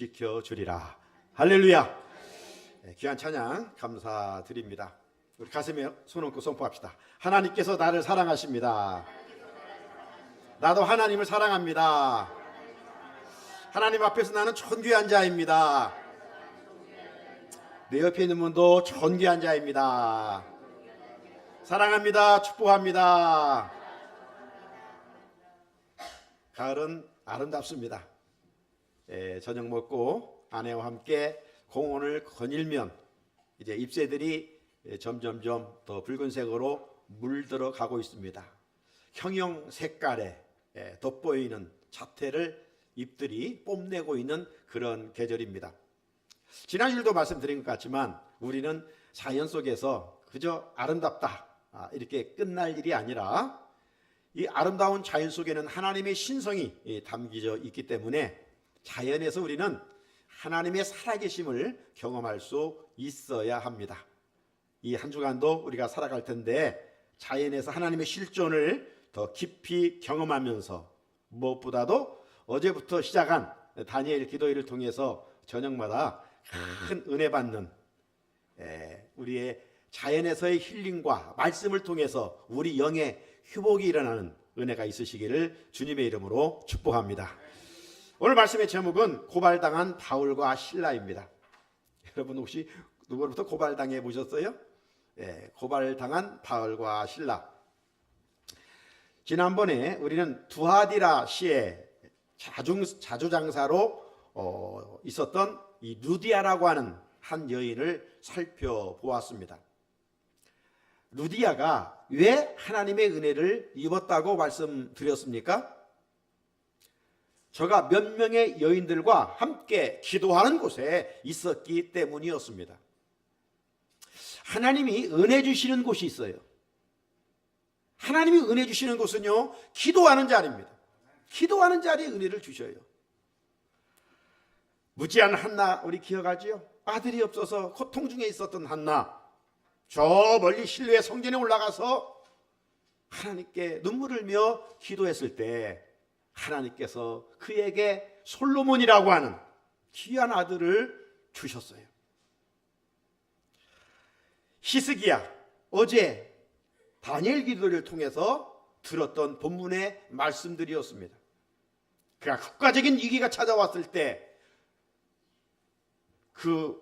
지켜주리라. 할렐루야. 귀한 찬양 감사드립니다. 우리 가슴에 손 얹고 선포합시다. 하나님께서 나를 사랑하십니다. 나도 하나님을 사랑합니다. 하나님 앞에서 나는 존귀한 자입니다. 내 옆에 있는 분도 존귀한 자입니다. 사랑합니다. 축복합니다. 가을은 아름답습니다. 저녁 먹고 아내와 함께 공원을 거닐면 이제 잎새들이 점점점 더 붉은색으로 물들어 가고 있습니다. 형형 색깔에 돋보이는 자태를 잎들이 뽐내고 있는 그런 계절입니다. 지난주에도 말씀드린 것 같지만 우리는 자연 속에서 그저 아름답다 이렇게 끝날 일이 아니라 이 아름다운 자연 속에는 하나님의 신성이 담겨져 있기 때문에 자연에서 우리는 하나님의 살아계심을 경험할 수 있어야 합니다. 이 한 주간도 우리가 살아갈 텐데 자연에서 하나님의 실존을 더 깊이 경험하면서 무엇보다도 어제부터 시작한 다니엘 기도회를 통해서 저녁마다 큰 은혜 받는 우리의 자연에서의 힐링과 말씀을 통해서 우리 영의 회복이 일어나는 은혜가 있으시기를 주님의 이름으로 축복합니다. 오늘 말씀의 제목은 고발당한 바울과 실라입니다. 여러분 혹시 누구로부터 고발당해 보셨어요? 고발당한 바울과 실라. 지난번에 우리는 두하디라 시의 자주장사로 있었던 이 루디아라고 하는 한 여인을 살펴보았습니다. 루디아가 왜 하나님의 은혜를 입었다고 말씀드렸습니까? 저가 몇 명의 여인들과 함께 기도하는 곳에 있었기 때문이었습니다. 하나님이 은혜 주시는 곳이 있어요. 하나님이 은혜 주시는 곳은요, 기도하는 자리입니다. 기도하는 자리에 은혜를 주셔요. 무지한 한나 우리 기억하지요? 아들이 없어서 고통 중에 있었던 한나, 저 멀리 실로의 성전에 올라가서 하나님께 눈물을 흘며 기도했을 때 하나님께서 그에게 솔로몬이라고 하는 귀한 아들을 주셨어요. 히스기야, 어제 다니엘 기도를 통해서 들었던 본문의 말씀들이었습니다. 그가 국가적인 위기가 찾아왔을 때 그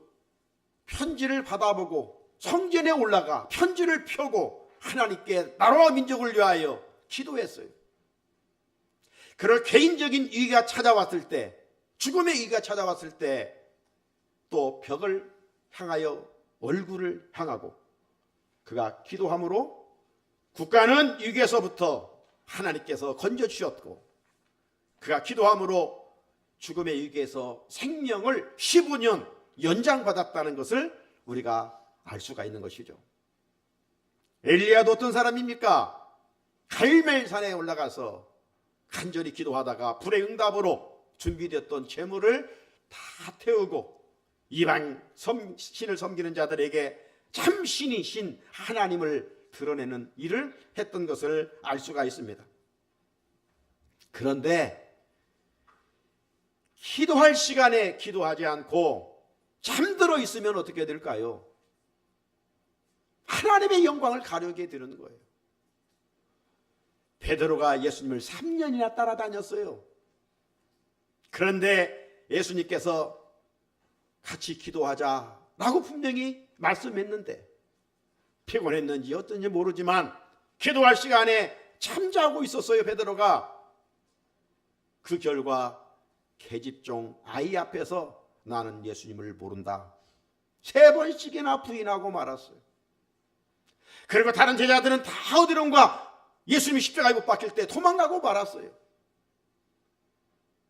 편지를 받아보고 성전에 올라가 편지를 펴고 하나님께 나라와 민족을 위하여 기도했어요. 그럴 개인적인 위기가 찾아왔을 때, 죽음의 위기가 찾아왔을 때 또 벽을 향하여 얼굴을 향하고 그가 기도함으로 국가는 위기에서부터 하나님께서 건져주셨고 그가 기도함으로 죽음의 위기에서 생명을 15년 연장받았다는 것을 우리가 알 수가 있는 것이죠. 엘리야도 어떤 사람입니까? 갈멜산에 올라가서 간절히 기도하다가 불의 응답으로 준비되었던 재물을 다 태우고 이방 신을 섬기는 자들에게 참 신이신 하나님을 드러내는 일을 했던 것을 알 수가 있습니다. 그런데 기도할 시간에 기도하지 않고 잠들어 있으면 어떻게 될까요? 하나님의 영광을 가려게 되는 거예요. 베드로가 예수님을 3년이나 따라다녔어요. 그런데 예수님께서 같이 기도하자라고 분명히 말씀했는데 피곤했는지 어떤지 모르지만 기도할 시간에 잠자고 있었어요. 베드로가. 그 결과 계집종 아이 앞에서 나는 예수님을 모른다 3번씩이나 부인하고 말았어요. 그리고 다른 제자들은 다 어디론가 예수님이 십자가에 못 박힐 때 도망가고 말았어요.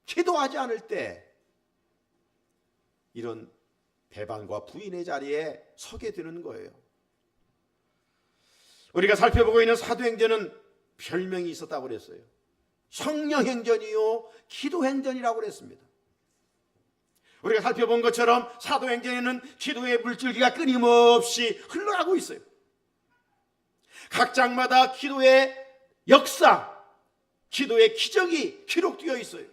기도하지 않을 때 이런 배반과 부인의 자리에 서게 되는 거예요. 우리가 살펴보고 있는 사도행전은 별명이 있었다고 그랬어요. 성령행전이요 기도행전이라고 그랬습니다. 우리가 살펴본 것처럼 사도행전에는 기도의 물줄기가 끊임없이 흘러가고 있어요. 각 장마다 기도의 역사, 기도의 기적이 기록되어 있어요.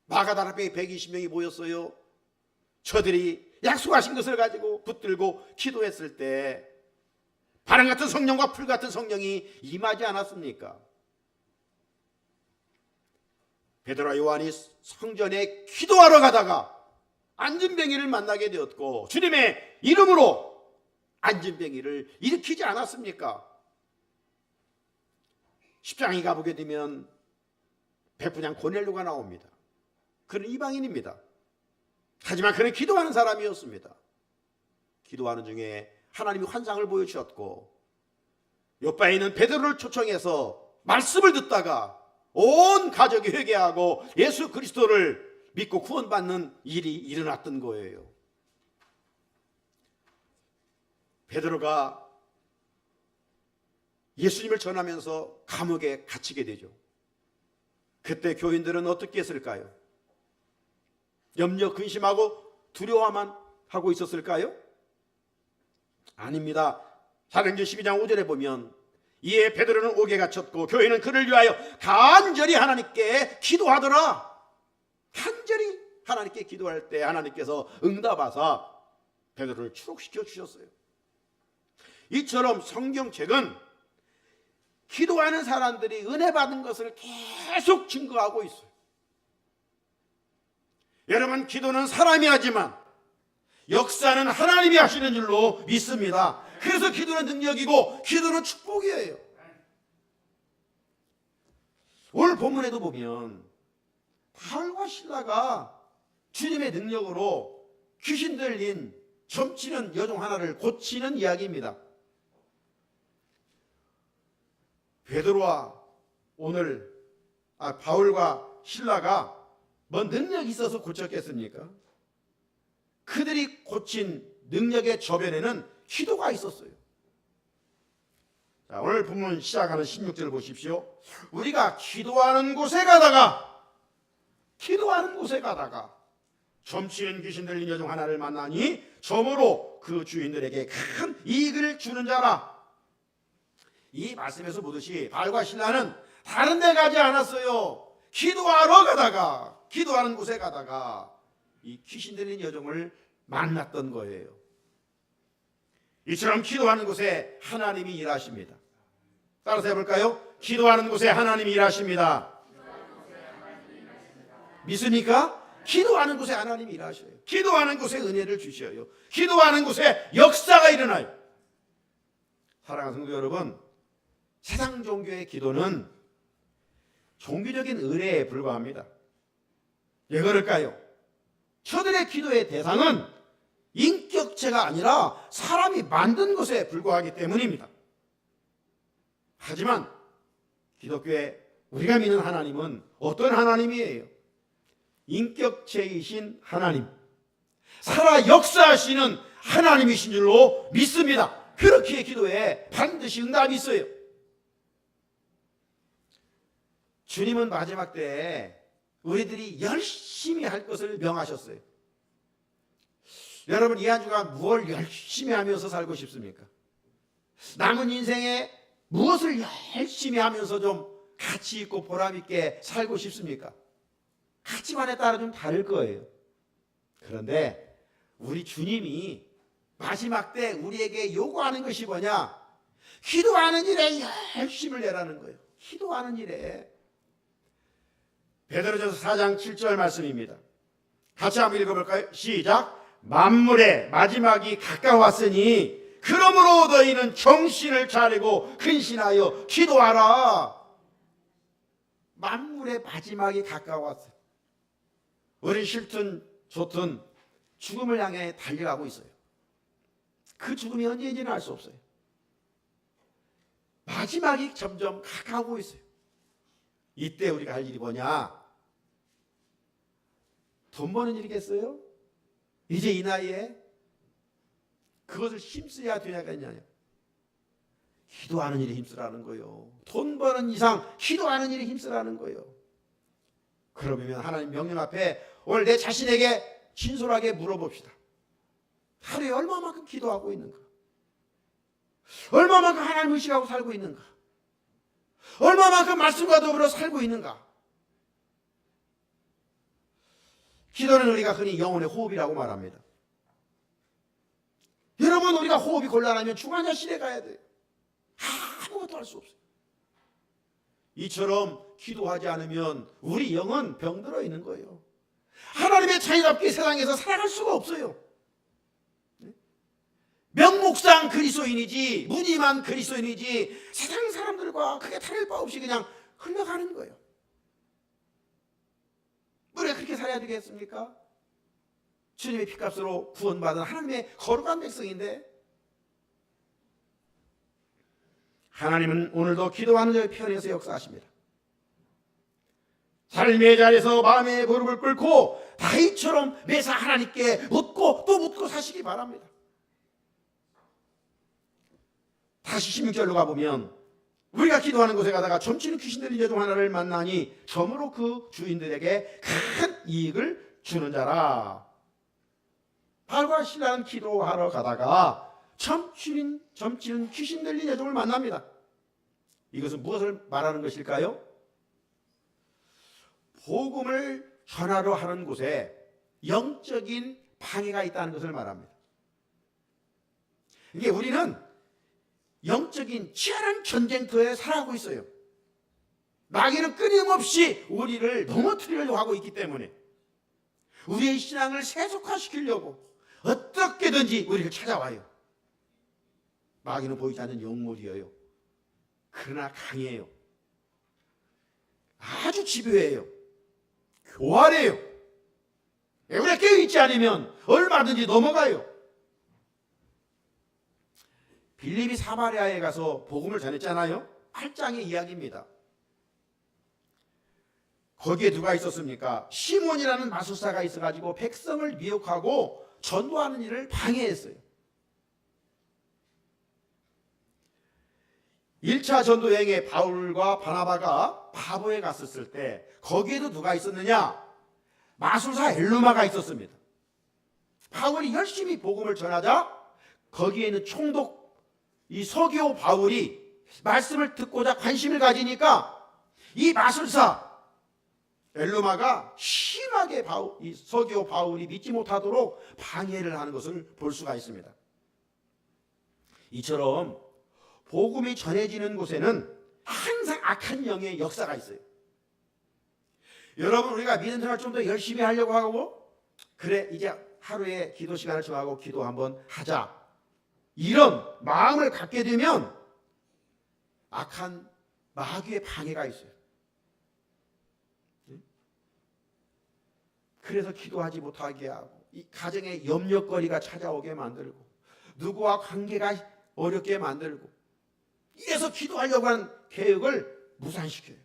마가다락 앞에 120명이 모였어요. 저들이 약속하신 것을 가지고 붙들고 기도했을 때 바람 같은 성령과 풀 같은 성령이 임하지 않았습니까? 베드로와 요한이 성전에 기도하러 가다가 안진뱅이를 만나게 되었고 주님의 이름으로 안진뱅이를 일으키지 않았습니까? 10장에 가보게 되면 백부장 고넬료가 나옵니다. 그는 이방인입니다. 하지만 그는 기도하는 사람이었습니다. 기도하는 중에 하나님이 환상을 보여주셨고 요바에 있는 베드로를 초청해서 말씀을 듣다가 온 가족이 회개하고 예수 그리스도를 믿고 구원받는 일이 일어났던 거예요. 베드로가 예수님을 전하면서 감옥에 갇히게 되죠. 그때 교인들은 어떻게 했을까요? 염려, 근심하고 두려워만 하고 있었을까요? 아닙니다. 사도행전 12장 5절에 보면 이에 베드로는 옥에 갇혔고 교회는 그를 위하여 간절히 하나님께 기도하더라. 간절히 하나님께 기도할 때 하나님께서 응답하사 베드로를 추록시켜 주셨어요. 이처럼 성경책은 기도하는 사람들이 은혜 받은 것을 계속 증거하고 있어요. 여러분, 기도는 사람이 하지만 역사는 하나님이 하시는 줄로 믿습니다. 그래서 기도는 능력이고 기도는 축복이에요. 오늘 본문에도 보면 바울과 실라가 주님의 능력으로 귀신 들린 점치는 여종 하나를 고치는 이야기입니다. 베드로와 바울과 실라가 뭐 능력이 있어서 고쳤겠습니까? 그들이 고친 능력의 저변에는 기도가 있었어요. 자, 오늘 본문 시작하는 16절을 보십시오. 우리가 기도하는 곳에 가다가 점치는 귀신 들린 여종 하나를 만나니 점으로 그 주인들에게 큰 이익을 주는 자라. 이 말씀에서 보듯이 바울과 실라는 다른 데 가지 않았어요. 기도하는 곳에 가다가 이 귀신 들린 여종을 만났던 거예요. 이처럼 기도하는 곳에 하나님이 일하십니다. 따라서 해볼까요? 기도하는 곳에 하나님이 일하십니다. 믿습니까? 기도하는 곳에 하나님이 일하셔요. 기도하는 곳에 은혜를 주셔요. 기도하는 곳에 역사가 일어나요. 사랑하는 성도 여러분, 세상 종교의 기도는 종교적인 의례에 불과합니다. 왜 그럴까요? 저들의 기도의 대상은 인격체가 아니라 사람이 만든 것에 불과하기 때문입니다. 하지만 기독교의 우리가 믿는 하나님은 어떤 하나님이에요? 인격체이신 하나님, 살아 역사하시는 하나님이신 줄로 믿습니다. 그렇게 기도에 반드시 응답이 있어요. 주님은 마지막 때에 우리들이 열심히 할 것을 명하셨어요. 여러분, 이 한 주간 무엇을 열심히 하면서 살고 싶습니까? 남은 인생에 무엇을 열심히 하면서 좀 가치 있고 보람 있게 살고 싶습니까? 가치관에 따라 좀 다를 거예요. 그런데 우리 주님이 마지막 때 우리에게 요구하는 것이 뭐냐? 기도하는 일에 열심을 내라는 거예요. 기도하는 일에. 베드로전서 4장 7절 말씀입니다. 같이 한번 읽어볼까요? 시작. 만물의 마지막이 가까웠으니 그러므로 너희는 정신을 차리고 근신하여 기도하라. 만물의 마지막이 가까웠어요. 우리 싫든 좋든 죽음을 향해 달려가고 있어요. 그 죽음이 언제인지는 알 수 없어요. 마지막이 점점 가까우고 있어요. 이때 우리가 할 일이 뭐냐? 돈 버는 일이겠어요? 이제 이 나이에 그것을 힘써야 되냐요? 기도하는 일에 힘쓰라는 거예요. 돈 버는 이상 기도하는 일에 힘쓰라는 거예요. 그러면 하나님 명령 앞에 오늘 내 자신에게 진솔하게 물어봅시다. 하루에 얼마만큼 기도하고 있는가? 얼마만큼 하나님 의식하고 살고 있는가? 얼마만큼 말씀과 더불어 살고 있는가? 기도는 우리가 흔히 영혼의 호흡이라고 말합니다. 여러분, 우리가 호흡이 곤란하면 중환자실에 가야 돼요. 아무것도 할 수 없어요. 이처럼 기도하지 않으면 우리 영은 병들어 있는 거예요. 하나님의 자녀답게 세상에서 살아갈 수가 없어요. 명목상 그리스도인이지, 무늬만 그리스도인이지 세상 사람들과 크게 다를 바 없이 그냥 흘러가는 거예요. 우리가 그렇게 살아야 되겠습니까? 주님의 피값으로 구원받은 하나님의 거룩한 백성인데, 하나님은 오늘도 기도하는 자의 편에서 역사하십니다. 삶의 자리에서 마음의 무릎을 꿇고 다윗처럼 매사 하나님께 묻고 또 묻고 사시기 바랍니다. 다시 16절로 가보면, 우리가 기도하는 곳에 가다가 점치는 귀신 들린 여종 하나를 만나니 점으로 그 주인들에게 큰 이익을 주는 자라. 바울과 실라는 기도하러 가다가 점치는 귀신 들린 여종을 만납니다. 이것은 무엇을 말하는 것일까요? 복음을 전하러 하는 곳에 영적인 방해가 있다는 것을 말합니다. 이게 우리는 영적인 치열한 전쟁터에 살아가고 있어요. 마귀는 끊임없이 우리를 넘어뜨리려고 하고 있기 때문에 우리의 신앙을 세속화시키려고 어떻게든지 우리를 찾아와요. 마귀는 보이지 않는 영물이에요. 그러나 강해요. 아주 집요해요. 교활해요. 우리가 깨어있지 않으면 얼마든지 넘어가요. 빌립이 사마리아에 가서 복음을 전했잖아요. 8장의 이야기입니다. 거기에 누가 있었습니까? 시몬이라는 마술사가 있어가지고 백성을 미혹하고 전도하는 일을 방해했어요. 1차 전도 여행에 바울과 바나바가 바보에 갔었을 때 거기에도 누가 있었느냐? 마술사 엘루마가 있었습니다. 바울이 열심히 복음을 전하자 거기에는 총독 이 서기오 바울이 말씀을 듣고자 관심을 가지니까 이 마술사 엘루마가 심하게 이 서기오 바울이 믿지 못하도록 방해를 하는 것을 볼 수가 있습니다. 이처럼 복음이 전해지는 곳에는 항상 악한 영의 역사가 있어요. 여러분, 우리가 믿음 생활 좀 더 열심히 하려고 하고, 그래 이제 하루에 기도 시간을 정하고 기도 한번 하자, 이런 마음을 갖게 되면 악한 마귀의 방해가 있어요. 그래서 기도하지 못하게 하고, 이 가정에 염려거리가 찾아오게 만들고, 누구와 관계가 어렵게 만들고, 이래서 기도하려고 하는 계획을 무산시켜요.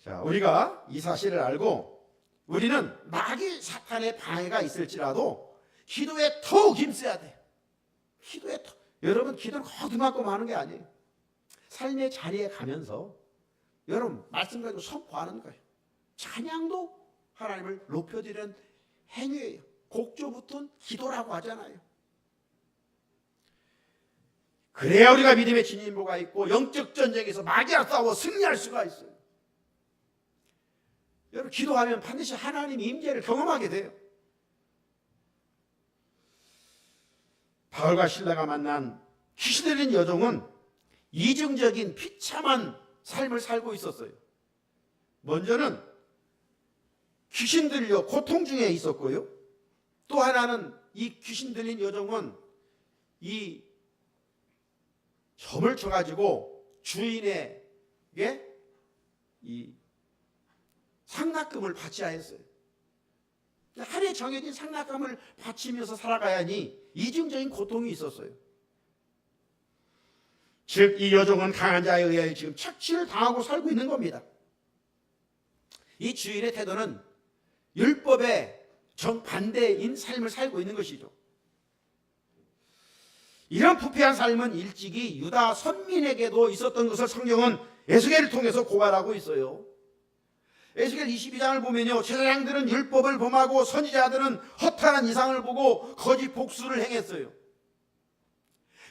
자, 우리가 이 사실을 알고 우리는 마귀 사탄의 방해가 있을지라도 기도에 더욱 힘써야 돼요. 여러분, 기도는 거듭하고 하는 게 아니에요. 삶의 자리에 가면서 여러분 말씀 가지고 선포하는 거예요. 찬양도 하나님을 높여드리는 행위예요. 곡조 붙은 기도라고 하잖아요. 그래야 우리가 믿음의 진인보가 있고 영적 전쟁에서 마귀와 싸워 승리할 수가 있어요. 여러분, 기도하면 반드시 하나님의 임재를 경험하게 돼요. 바울과 실라가 만난 귀신 들린 여종은 이중적인 비참한 삶을 살고 있었어요. 먼저는 귀신 들려 고통 중에 있었고요. 또 하나는 이 귀신 들린 여종은 이 점을 쳐가지고 주인에게 이 상납금을 바쳐야 했어요. 하루에 정해진 상납금을 바치면서 살아가야 하니 이중적인 고통이 있었어요. 즉, 이 여종은 강한 자에 의해 지금 착취를 당하고 살고 있는 겁니다. 이 주인의 태도는 율법의 정반대인 삶을 살고 있는 것이죠. 이런 부패한 삶은 일찍이 유다 선민에게도 있었던 것을 성경은 에스겔을 통해서 고발하고 있어요. 에스겔 22장을 보면요, 제사장들은 율법을 범하고 선지자들은 허탄한 이상을 보고 거짓 복수를 행했어요.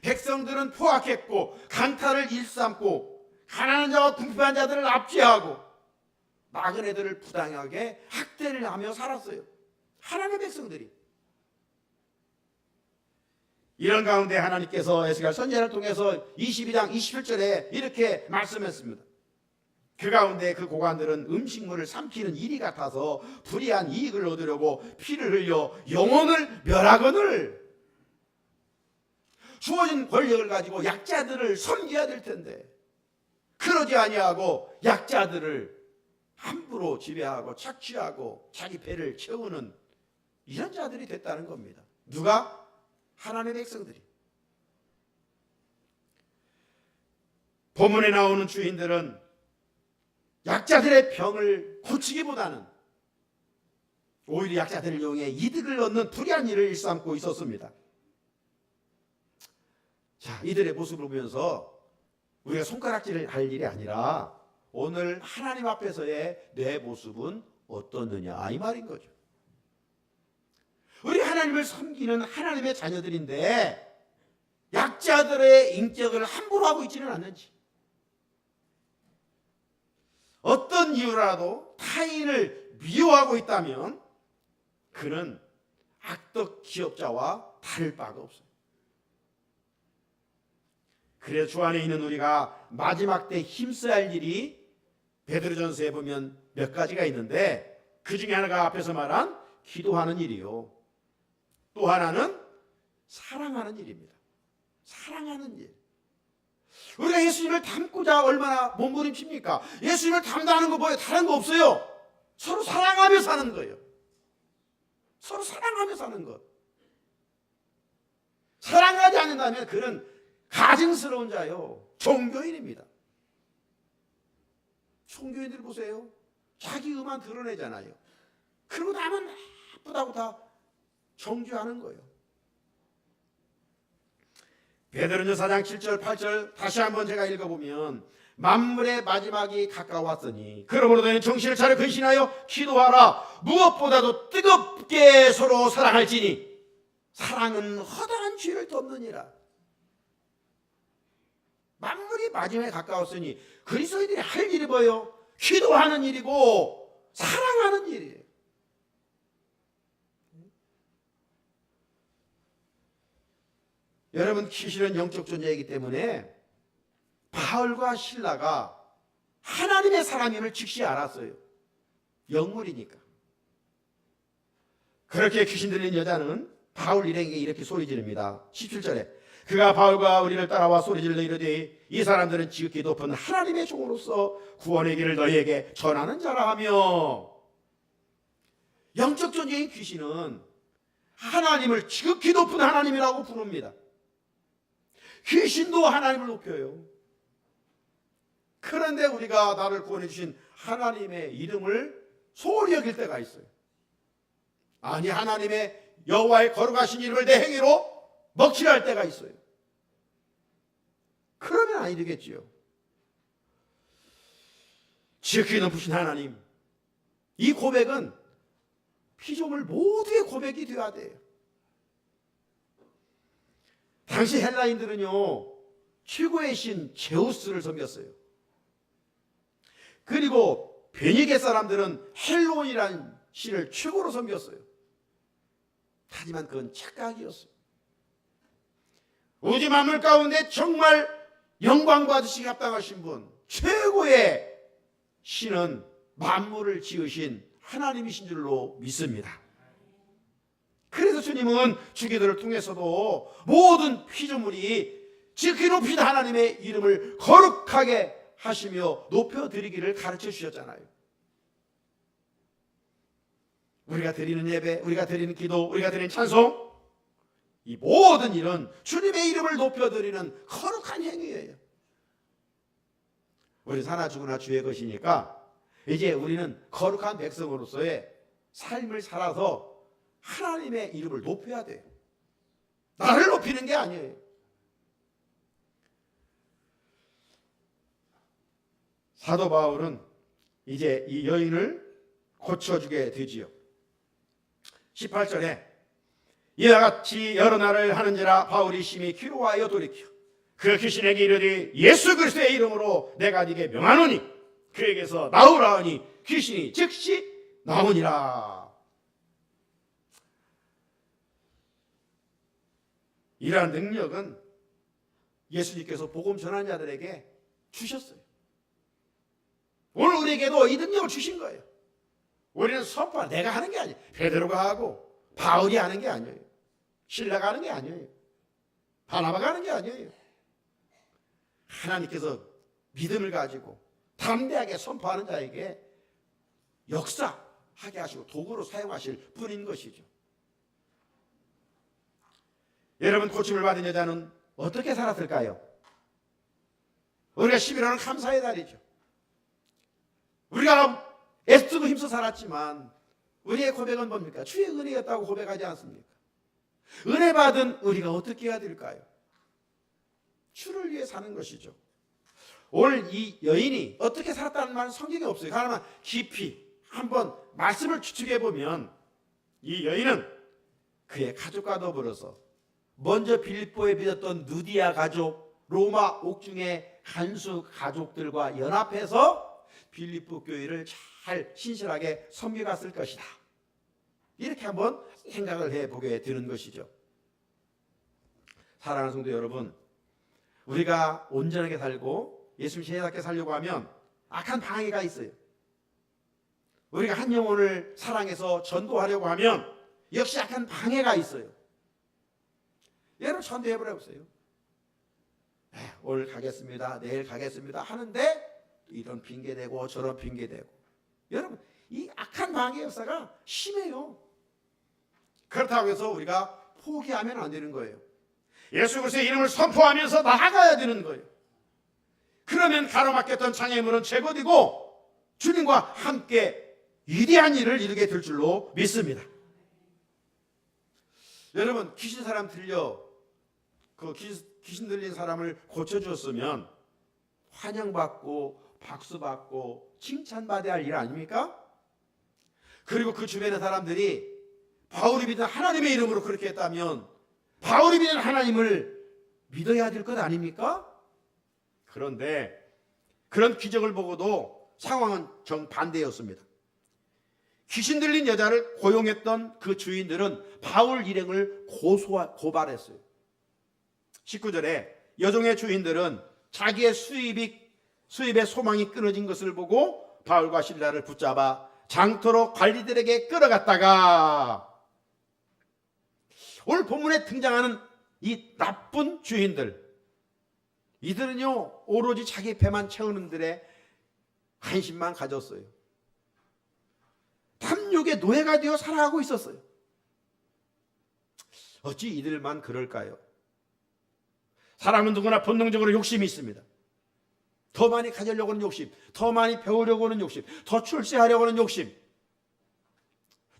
백성들은 포악했고 강탈을 일삼고 가난한 자와 궁핍한 자들을 압제하고 나그네들을 부당하게 학대를 하며 살았어요. 하나님의 백성들이. 이런 가운데 하나님께서 에스겔 선지자를 통해서 22장 27절에 이렇게 말씀했습니다. 그 가운데 그 고관들은 음식물을 삼키는 일이 같아서 불이한 이익을 얻으려고 피를 흘려 영혼을 멸하거늘 주어진 권력을 가지고 약자들을 섬겨야 될 텐데 그러지 아니하고 약자들을 함부로 지배하고 착취하고 자기 배를 채우는 이런 자들이 됐다는 겁니다. 누가? 하나님의 백성들이. 본문에 나오는 주인들은 약자들의 병을 고치기보다는 오히려 약자들을 이용해 이득을 얻는 불의한 일을 일삼고 있었습니다. 자, 이들의 모습을 보면서 우리가 손가락질을 할 일이 아니라 오늘 하나님 앞에서의 내 모습은 어떻느냐 이 말인 거죠. 우리 하나님을 섬기는 하나님의 자녀들인데 약자들의 인격을 함부로 하고 있지는 않는지, 어떤 이유라도 타인을 미워하고 있다면 그는 악덕 기업자와 다를 바가 없어요. 그래서 주 안에 있는 우리가 마지막 때 힘써야 할 일이 베드로전서에 보면 몇 가지가 있는데 그 중에 하나가 앞에서 말한 기도하는 일이요. 또 하나는 사랑하는 일입니다. 사랑하는 일. 우리가 예수님을 닮고자 얼마나 몸부림칩니까? 예수님을 닮다는 거 뭐예요? 다른 거 없어요. 서로 사랑하며 사는 거예요. 서로 사랑하며 사는 것. 사랑하지 않는다면 그는 가증스러운 자요. 종교인입니다. 종교인들 보세요. 자기 의만 드러내잖아요. 그러고 나면 나쁘다고 다 정죄하는 거예요. 베드로전서 4장 7절 8절 다시 한번 제가 읽어보면 만물의 마지막이 가까웠으니 그러므로 너희는 정신을 차려 근신하여 기도하라. 무엇보다도 뜨겁게 서로 사랑할지니 사랑은 허다한 죄를 덮느니라. 만물이 마지막에 가까웠으니 그리스도인들이 할 일이 뭐예요? 기도하는 일이고 사랑하는 일이에요. 여러분, 귀신은 영적 존재이기 때문에 바울과 실라가 하나님의 사람임을 즉시 알았어요. 영물이니까. 그렇게 귀신 들린 여자는 바울 일행에게 이렇게 소리 지릅니다. 17절에 그가 바울과 우리를 따라와 소리질러 이르되 이 사람들은 지극히 높은 하나님의 종으로서 구원의 길을 너희에게 전하는 자라 하며, 영적 존재인 귀신은 하나님을 지극히 높은 하나님이라고 부릅니다. 귀신도 하나님을 높여요. 그런데 우리가 나를 구원해 주신 하나님의 이름을 소홀히 여길 때가 있어요. 아니, 하나님의 여호와의 거룩하신 이름을 내 행위로 먹칠할 때가 있어요. 그러면 아니 되겠지요. 지극히 높으신 하나님, 이 고백은 피조물 모두의 고백이 되어야 돼요. 당시 헬라인들은요, 최고의 신 제우스를 섬겼어요. 그리고 베니게 사람들은 헬론이라는 신을 최고로 섬겼어요. 하지만 그건 착각이었어요. 우주 만물 가운데 정말 영광 받으시기 합당하신 분, 최고의 신은 만물을 지으신 하나님이신 줄로 믿습니다. 그래서 주님은 주기도를 통해서도 모든 피조물이 지극히 높인 하나님의 이름을 거룩하게 하시며 높여드리기를 가르쳐 주셨잖아요. 우리가 드리는 예배, 우리가 드리는 기도, 우리가 드리는 찬송, 이 모든 일은 주님의 이름을 높여드리는 거룩한 행위예요. 우리 사나 죽으나 주의 것이니까 이제 우리는 거룩한 백성으로서의 삶을 살아서 하나님의 이름을 높여야 돼요. 나를 높이는 게 아니에요. 사도 바울은 이제 이 여인을 고쳐주게 되지요. 18절에 이와 같이 여러 날을 하는지라 바울이 심히 기로하여 돌이켜 그 귀신에게 이르되 예수 그리스도의 이름으로 내가 네게 명하노니 그에게서 나오라 하니 귀신이 즉시 나오니라. 이러한 능력은 예수님께서 복음 전하는 자들에게 주셨어요. 오늘 우리에게도 이 능력을 주신 거예요. 우리는 선포 내가 하는 게 아니에요. 베드로가 하고 바울이 하는 게 아니에요. 신라가 하는 게 아니에요. 바나바가 하는 게 아니에요. 하나님께서 믿음을 가지고 담대하게 선포하는 자에게 역사하게 하시고 도구로 사용하실 뿐인 것이죠. 여러분, 고침을 받은 여자는 어떻게 살았을까요? 우리가 11월은 감사의 달이죠. 우리가 애쓰고 힘써 살았지만 우리의 고백은 뭡니까? 주의 은혜였다고 고백하지 않습니까? 은혜 받은 우리가 어떻게 해야 될까요? 주를 위해 사는 것이죠. 오늘 이 여인이 어떻게 살았다는 말은 성경에 없어요. 그러나 깊이 한번 말씀을 추측해 보면 이 여인은 그의 가족과 더불어서 먼저 빌립보에 믿었던 누디아 가족, 로마 옥중의 간수 가족들과 연합해서 빌립보 교회를 잘 신실하게 섬겨갔을 것이다. 이렇게 한번 생각을 해보게 되는 것이죠. 사랑하는 성도 여러분, 우리가 온전하게 살고 예수님 제자답게 살려고 하면 악한 방해가 있어요. 우리가 한 영혼을 사랑해서 전도하려고 하면 역시 악한 방해가 있어요. 여러분, 전도해보라 보세요. 오늘 가겠습니다, 내일 가겠습니다 하는데 이런 핑계대고 저런 핑계대고, 여러분, 이 악한 방해 역사가 심해요. 그렇다고 해서 우리가 포기하면 안 되는 거예요. 예수 그리스도의 이름을 선포하면서 나아가야 되는 거예요. 그러면 가로막혔던 장애물은 제거되고 주님과 함께 위대한 일을 이루게 될 줄로 믿습니다. 여러분, 귀신 사람 들려 귀신 들린 사람을 고쳐주었으면 환영받고 박수받고 칭찬받아야 할 일 아닙니까? 그리고 그 주변의 사람들이 바울이 믿는 하나님의 이름으로 그렇게 했다면 바울이 믿는 하나님을 믿어야 될 것 아닙니까? 그런데 그런 기적을 보고도 상황은 정반대였습니다. 귀신 들린 여자를 고용했던 그 주인들은 바울 일행을 고발했어요. 19절에 여종의 주인들은 자기의 수입의 소망이 끊어진 것을 보고 바울과 실라를 붙잡아 장터로 관리들에게 끌어갔다가, 오늘 본문에 등장하는 이 나쁜 주인들, 이들은요 오로지 자기 배만 채우는 들에 관심만 가졌어요. 탐욕의 노예가 되어 살아가고 있었어요. 어찌 이들만 그럴까요? 사람은 누구나 본능적으로 욕심이 있습니다. 더 많이 가지려고 하는 욕심, 더 많이 배우려고 하는 욕심, 더 출세하려고 하는 욕심,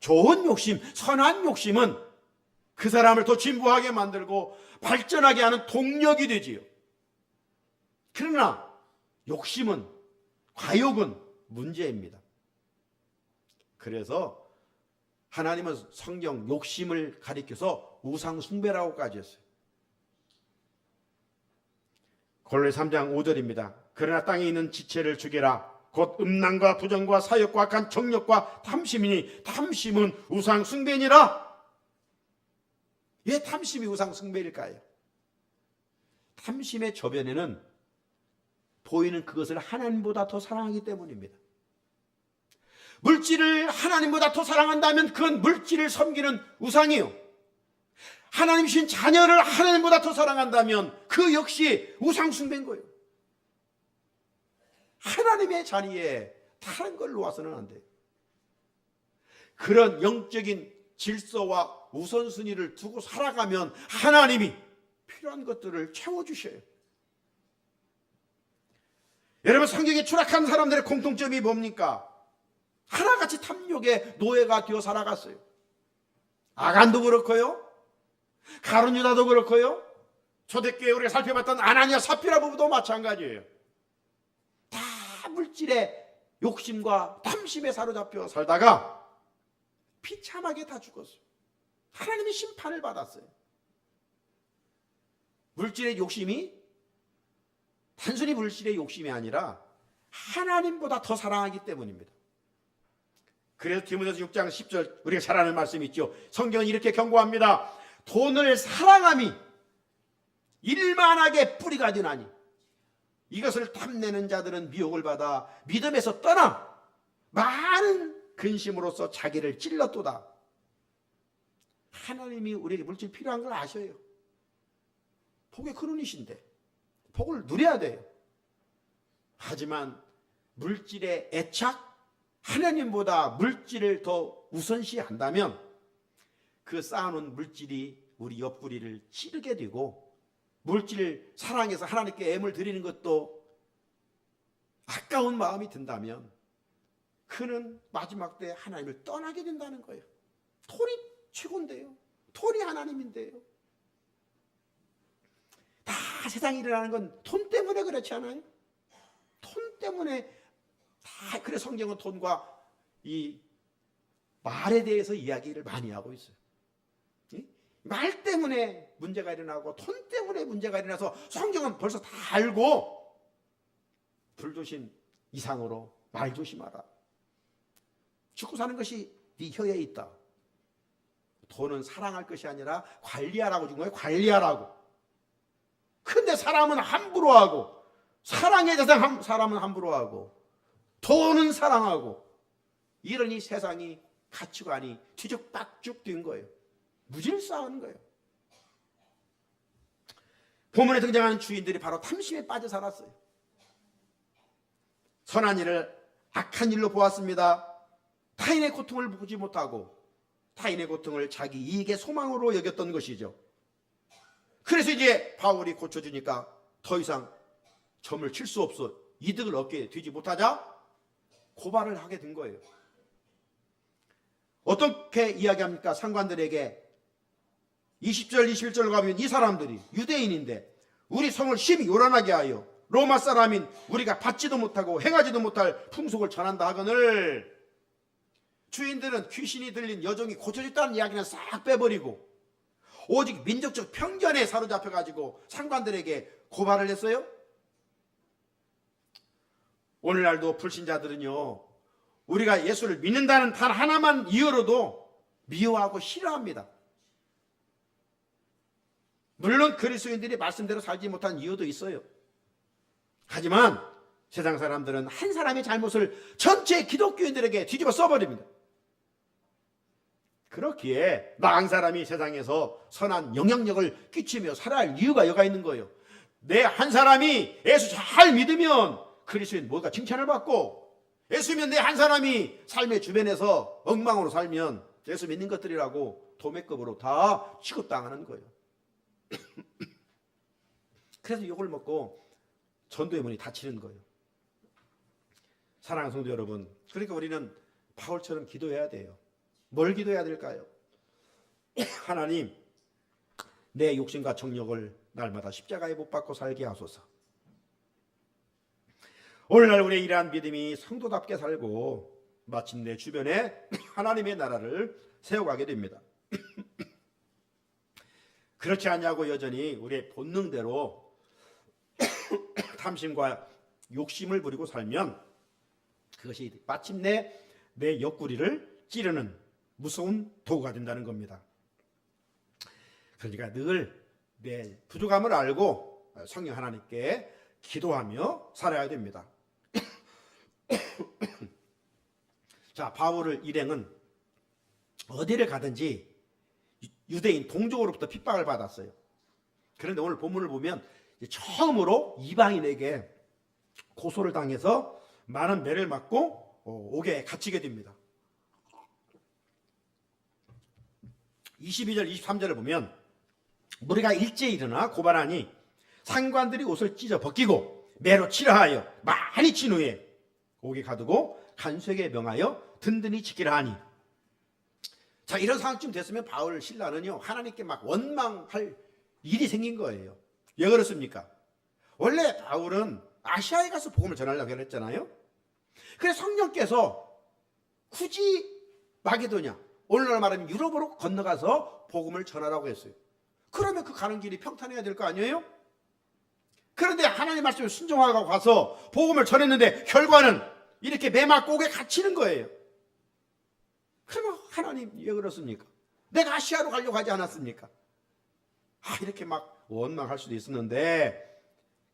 좋은 욕심, 선한 욕심은 그 사람을 더 진보하게 만들고 발전하게 하는 동력이 되지요. 그러나 욕심은, 과욕은 문제입니다. 그래서 하나님은 성경 욕심을 가리켜서 우상 숭배라고까지 했어요. 골로새 3장 5절입니다. 그러나 땅에 있는 지체를 죽여라. 곧 음란과 부정과 사욕과 악한 정욕과 탐심이니 탐심은 우상 숭배니라. 왜 탐심이 우상 숭배일까요? 탐심의 저변에는 보이는 그것을 하나님보다 더 사랑하기 때문입니다. 물질을 하나님보다 더 사랑한다면 그건 물질을 섬기는 우상이요. 하나님 신 자녀를 하나님보다 더 사랑한다면 그 역시 우상 숭배인 거예요. 하나님의 자리에 다른 걸 놓아서는 안 돼요. 그런 영적인 질서와 우선순위를 두고 살아가면 하나님이 필요한 것들을 채워주셔요. 여러분, 성경에 추락한 사람들의 공통점이 뭡니까? 하나같이 탐욕의 노예가 되어 살아갔어요. 아간도 그렇고요, 가룟 유다도 그렇고요, 초대교회 우리가 살펴봤던 아나니아 사피라 부부도 마찬가지예요. 다 물질의 욕심과 탐심에 사로잡혀 살다가 비참하게 다 죽었어요. 하나님의 심판을 받았어요. 물질의 욕심이 단순히 물질의 욕심이 아니라 하나님보다 더 사랑하기 때문입니다. 그래서 디모데서 6장 10절 우리가 잘 아는 말씀이 있죠. 성경은 이렇게 경고합니다. 돈을 사랑함이 일만하게 뿌리가 되나니 이것을 탐내는 자들은 미혹을 받아 믿음에서 떠나 많은 근심으로써 자기를 찔렀도다. 하나님이 우리에게 물질 필요한 걸 아셔요. 복의 근원이신데 복을 누려야 돼요. 하지만 물질의 애착, 하나님보다 물질을 더 우선시한다면 그 쌓아놓은 물질이 우리 옆구리를 찌르게 되고 물질을 사랑해서 하나님께 애물 드리는 것도 아까운 마음이 든다면 그는 마지막 때 하나님을 떠나게 된다는 거예요. 돈이 최고인데요. 돈이 하나님인데요. 다 세상에 일어나는 건 돈 때문에 그렇지 않아요? 돈 때문에 다. 그래서 성경은 돈과 이 말에 대해서 이야기를 많이 하고 있어요. 말 때문에 문제가 일어나고 돈 때문에 문제가 일어나서 성경은 벌써 다 알고 불조심 이상으로 말 조심하라. 죽고 사는 것이 네 혀에 있다. 돈은 사랑할 것이 아니라 관리하라고 준 거예요. 관리하라고. 근데 사람은 함부로 하고 사랑의 대상 사람은 함부로 하고 돈은 사랑하고 이러니 세상이 가치관이 뒤죽박죽 된 거예요. 무질서한 거예요. 본문에 등장하는 주인들이 바로 탐심에 빠져 살았어요. 선한 일을 악한 일로 보았습니다. 타인의 고통을 보지 못하고 타인의 고통을 자기 이익의 소망으로 여겼던 것이죠. 그래서 이제 바울이 고쳐주니까 더 이상 점을 칠 수 없어 이득을 얻게 되지 못하자 고발을 하게 된 거예요. 어떻게 이야기합니까? 상관들에게 20절 21절로 가면 이 사람들이 유대인인데 우리 성을 심히 요란하게 하여 로마 사람인 우리가 받지도 못하고 행하지도 못할 풍속을 전한다 하거늘 주인들은 귀신이 들린 여종이 고쳐졌다는 이야기는 싹 빼버리고 오직 민족적 편견에 사로잡혀가지고 상관들에게 고발을 했어요. 오늘날도 불신자들은요 우리가 예수를 믿는다는 단 하나만 이유로도 미워하고 싫어합니다. 물론 그리스도인들이 말씀대로 살지 못한 이유도 있어요. 하지만 세상 사람들은 한 사람의 잘못을 전체 기독교인들에게 뒤집어 써버립니다. 그렇기에 나은 사람이 세상에서 선한 영향력을 끼치며 살아야 할 이유가 여가 있는 거예요. 내 한 사람이 예수 잘 믿으면 그리스도인 뭐가 칭찬을 받고 예수면 내 한 사람이 삶의 주변에서 엉망으로 살면 예수 믿는 것들이라고 도매급으로 다 취급당하는 거예요. 그래서 이걸 먹고 전도의 문이 닫히는 거예요. 사랑하는 성도 여러분, 그러니까 우리는 바울처럼 기도해야 돼요. 뭘 기도해야 될까요? 하나님, 내 욕심과 정욕을 날마다 십자가에 못 박고 살게 하소서. 오늘날 우리의 이러한 믿음이 성도답게 살고 마침내 주변에 하나님의 나라를 세워가게 됩니다. 그렇지 않냐고 여전히 우리의 본능대로 탐심과 욕심을 부리고 살면 그것이 마침내 내 옆구리를 찌르는 무서운 도구가 된다는 겁니다. 그러니까 늘 내 부족함을 알고 성령 하나님께 기도하며 살아야 됩니다. 자, 바울을 일행은 어디를 가든지 유대인 동족으로부터 핍박을 받았어요. 그런데 오늘 본문을 보면 처음으로 이방인에게 고소를 당해서 많은 매를 맞고 옥에 갇히게 됩니다. 22절 23절을 보면 무리가 일제히 일어나 고발하니 상관들이 옷을 찢어 벗기고 매로 치라 하여 많이 친 후에 옥에 가두고 간수에게 명하여 든든히 지키라 하니. 자, 이런 상황쯤 됐으면 바울 신라는요 하나님께 막 원망할 일이 생긴 거예요. 왜 그렇습니까? 원래 바울은 아시아에 가서 복음을 전하려고 했잖아요. 그래서 성령께서 굳이 마게도냐, 오늘날 말하면 유럽으로 건너가서 복음을 전하라고 했어요. 그러면 그 가는 길이 평탄해야 될 거 아니에요? 그런데 하나님 말씀에 순종하고 가서 복음을 전했는데 결과는 이렇게 매맞고에 갇히는 거예요. 그러면 하나님 왜 그렇습니까? 내가 아시아로 가려고 하지 않았습니까? 이렇게 막 원망할 수도 있었는데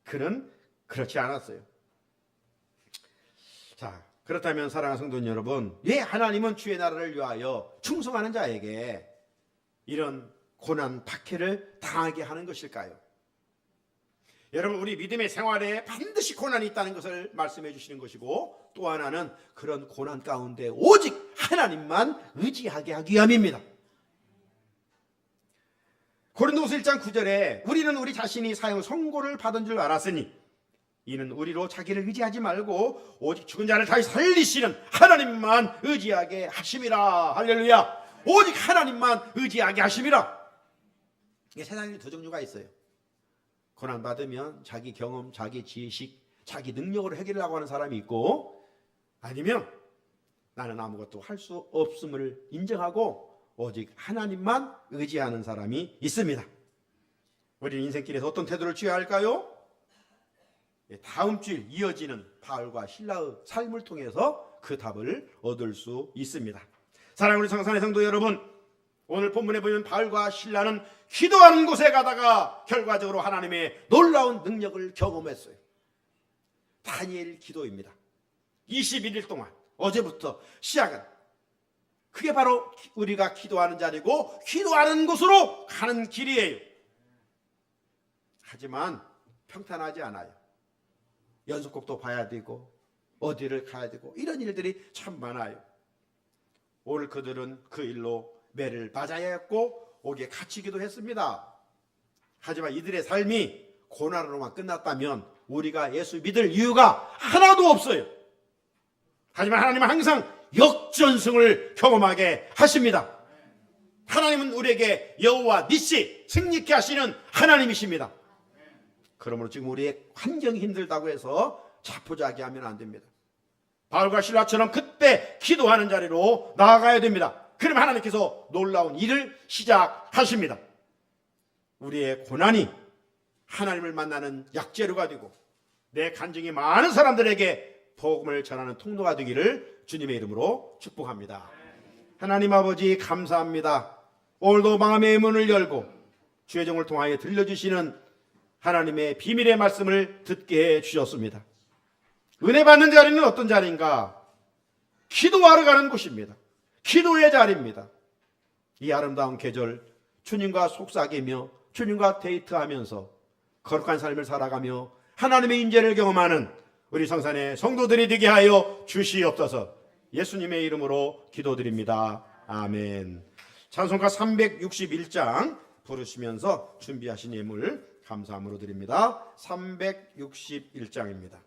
그는 그렇지 않았어요. 자, 그렇다면 사랑하는 성도 여러분, 왜 하나님은 주의 나라를 위하여 충성하는 자에게 이런 고난 박해를 당하게 하는 것일까요? 여러분, 우리 믿음의 생활에 반드시 고난이 있다는 것을 말씀해 주시는 것이고, 또 하나는 그런 고난 가운데 오직 하나님만 의지하게 하기 위함입니다. 고린도후서 1장 9절에 우리는 우리 자신이 사형 선고를 받은 줄 알았으니 이는 우리로 자기를 의지하지 말고 오직 죽은 자를 다시 살리시는 하나님만 의지하게 하심이라. 할렐루야. 오직 하나님만 의지하게 하심이라. 이게 세상에 두 종류가 있어요. 고난받으면 자기 경험, 자기 지식, 자기 능력으로 해결하려고 하는 사람이 있고, 아니면 나는 아무것도 할 수 없음을 인정하고 오직 하나님만 의지하는 사람이 있습니다. 우리 인생길에서 어떤 태도를 취해야 할까요? 다음 주일 이어지는 바울과 실라의 삶을 통해서 그 답을 얻을 수 있습니다. 사랑하는 우리 성산의 성도 여러분, 오늘 본문에 보면 바울과 실라는 기도하는 곳에 가다가 결과적으로 하나님의 놀라운 능력을 경험했어요. 다니엘 기도입니다. 21일 동안 어제부터 시작은 그게 바로 우리가 기도하는 자리고 기도하는 곳으로 가는 길이에요. 하지만 평탄하지 않아요. 연속곡도 봐야 되고 어디를 가야 되고 이런 일들이 참 많아요. 오늘 그들은 그 일로 매를 맞아야 했고 옥에 갇히기도 했습니다. 하지만 이들의 삶이 고난으로만 끝났다면 우리가 예수 믿을 이유가 하나도 없어요. 하지만 하나님은 항상 역전승을 경험하게 하십니다. 하나님은 우리에게 여호와 니시 승리케 하시는 하나님이십니다. 그러므로 지금 우리의 환경이 힘들다고 해서 자포자기하면 안 됩니다. 바울과 실라처럼 그때 기도하는 자리로 나아가야 됩니다. 그러면 하나님께서 놀라운 일을 시작하십니다. 우리의 고난이 하나님을 만나는 약재료가 되고 내 간증이 많은 사람들에게 복음을 전하는 통로가 되기를 주님의 이름으로 축복합니다. 하나님 아버지 감사합니다. 오늘도 마음의 문을 열고 주의 종을 통하여 들려주시는 하나님의 비밀의 말씀을 듣게 해주셨습니다. 은혜 받는 자리는 어떤 자리인가? 기도하러 가는 곳입니다. 기도의 자리입니다. 이 아름다운 계절 주님과 속삭이며 주님과 데이트하면서 거룩한 삶을 살아가며 하나님의 인재를 경험하는 우리 성산의 성도들이 되게 하여 주시옵소서. 예수님의 이름으로 기도드립니다. 아멘. 찬송가 361장 부르시면서 준비하신 예물 감사함으로 드립니다. 361장입니다.